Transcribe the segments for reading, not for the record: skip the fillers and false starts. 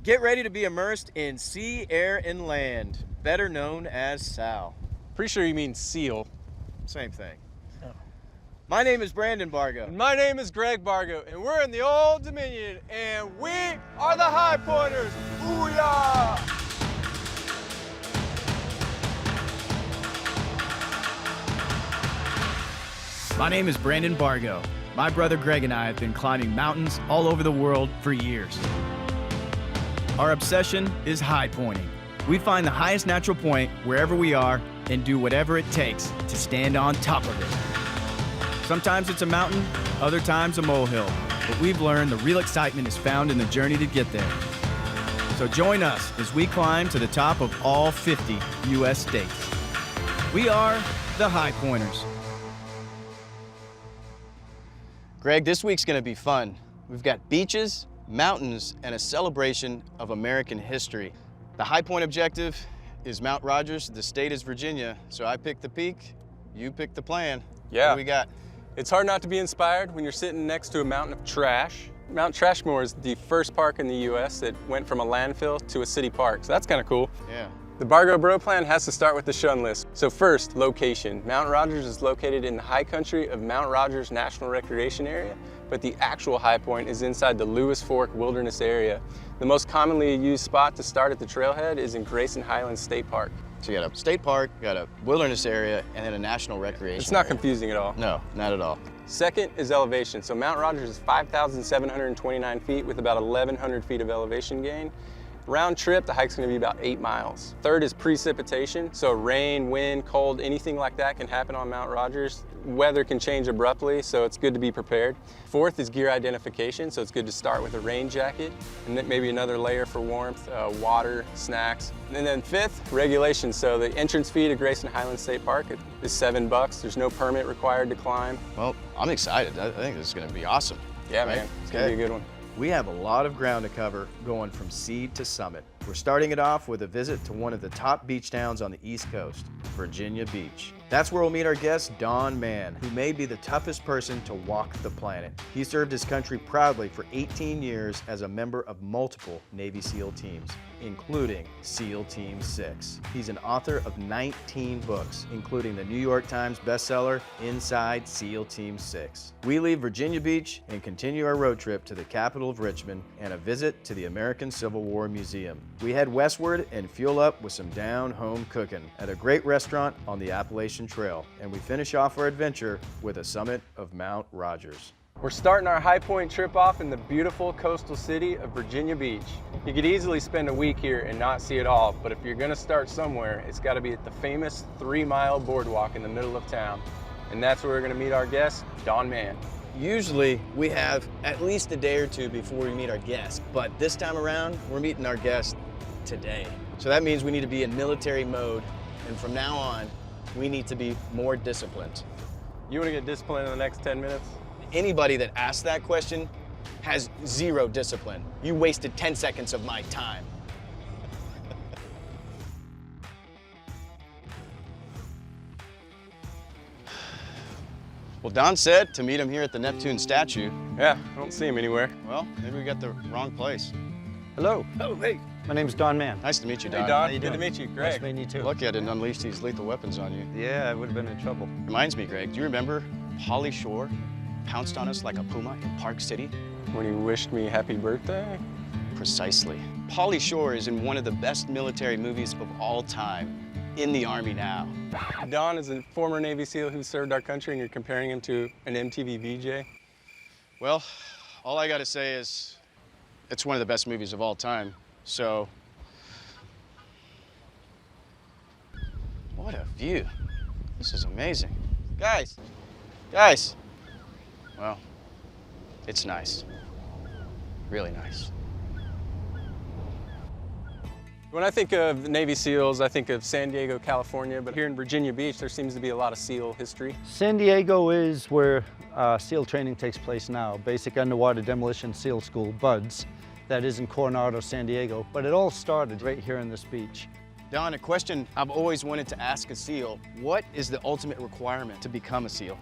Get ready to be immersed in sea, air, and land, better known as SAL. Pretty sure you mean seal. Same thing. Oh. My name is Brandon Bargo. And my name is Greg Bargo, and we're in the Old Dominion, and we are the High Pointers. Booyah! My name is Brandon Bargo. My brother Greg and I have been climbing mountains all over the world for years. Our obsession is high pointing. We find the highest natural point wherever we are and do whatever it takes to stand on top of it. Sometimes it's a mountain, other times a molehill, but we've learned the real excitement is found in the journey to get there. So join us as we climb to the top of all 50 U.S. states. We are the High Pointers. Greg, this week's gonna be fun. We've got beaches, mountains, and a celebration of American history. The High Point objective is Mount Rogers, the state is Virginia, so I picked the peak, you picked the plan. Yeah. What do we got? It's hard not to be inspired when you're sitting next to a mountain of trash. Mount Trashmore is the first park in the U.S. that went from a landfill to a city park, so that's kind of cool. Yeah. The Bargo Bro plan has to start with the shun list. So first, location. Mount Rogers is located in the high country of Mount Rogers National Recreation Area, but the actual high point is inside the Lewis Fork Wilderness Area. The most commonly used spot to start at the trailhead is in Grayson Highlands State Park. So you got a state park, you got a wilderness area, and then a national recreation It's not area. confusing at all. No, not at all. Second is elevation. So Mount Rogers is 5,729 feet with about 1,100 feet of elevation gain. Round trip, the hike's gonna be about 8 miles. Third is precipitation. So rain, wind, cold, anything like that can happen on Mount Rogers. Weather can change abruptly, so it's good to be prepared. Fourth is gear identification. So it's good to start with a rain jacket and then maybe another layer for warmth, water, snacks. And then fifth, regulation. So the entrance fee to Grayson Highlands State Park is $7. There's no permit required to climb. Well, I'm excited. I think this is gonna be awesome. Yeah, Right? man, it's gonna be a good one. We have a lot of ground to cover going from sea to summit. We're starting it off with a visit to one of the top beach towns on the East Coast, Virginia Beach. That's where we'll meet our guest, Don Mann, who may be the toughest person to walk the planet. He served his country proudly for 18 years as a member of multiple Navy SEAL teams, including SEAL Team 6. He's an author of 19 books, including the New York Times bestseller, Inside SEAL Team 6. We leave Virginia Beach and continue our road trip to the capital of Richmond and a visit to the American Civil War Museum. We head westward and fuel up with some down-home cooking at a great restaurant on the Appalachian Trail. And we finish off our adventure with a summit of Mount Rogers. We're starting our High Point trip off in the beautiful coastal city of Virginia Beach. You could easily spend a week here and not see it all, but if you're gonna start somewhere, it's gotta be at the famous 3-mile boardwalk in the middle of town. And that's where we're gonna meet our guest, Don Mann. Usually we have at least a day or two before we meet our guest, but this time around we're meeting our guest today. So that means we need to be in military mode, and from now on, we need to be more disciplined. You wanna get disciplined in the next 10 minutes? Anybody that asks that question has zero discipline. You wasted 10 seconds of my time. Well, Don said to meet him here at the Neptune statue. Yeah, I don't see him anywhere. Well, maybe we got the wrong place. Hello. Oh, hey. My name's Don Mann. Nice to meet you, Don. Hey, Don, you good to doing? meet you. Nice Greg. meeting you too. Lucky I didn't unleash these lethal weapons on you. Yeah, I would have been in trouble. Reminds me, Greg, do you remember Pauly Shore pounced on us like a puma in Park City? When you wished me happy birthday? Precisely. Pauly Shore is in one of the best military movies of all time, In the Army Now. Don is a former Navy SEAL who served our country, and you're comparing him to an MTV VJ? Well, all I gotta say is it's one of the best movies of all time, so. What a view. This is amazing. Guys, well, it's nice, really nice. When I think of Navy SEALs, I think of San Diego, California, but here in Virginia Beach, there seems to be a lot of SEAL history. San Diego is where SEAL training takes place now, Basic Underwater Demolition SEAL School, BUDS. That is in Coronado, San Diego, but it all started right here on this beach. Don, a question I've always wanted to ask a SEAL. What is the ultimate requirement to become a SEAL?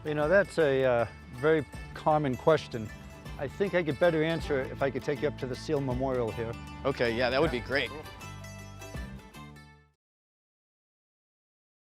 You know, that's a very common question. I think I could better answer it if I could take you up to the SEAL Memorial here. Okay, yeah, that would be great.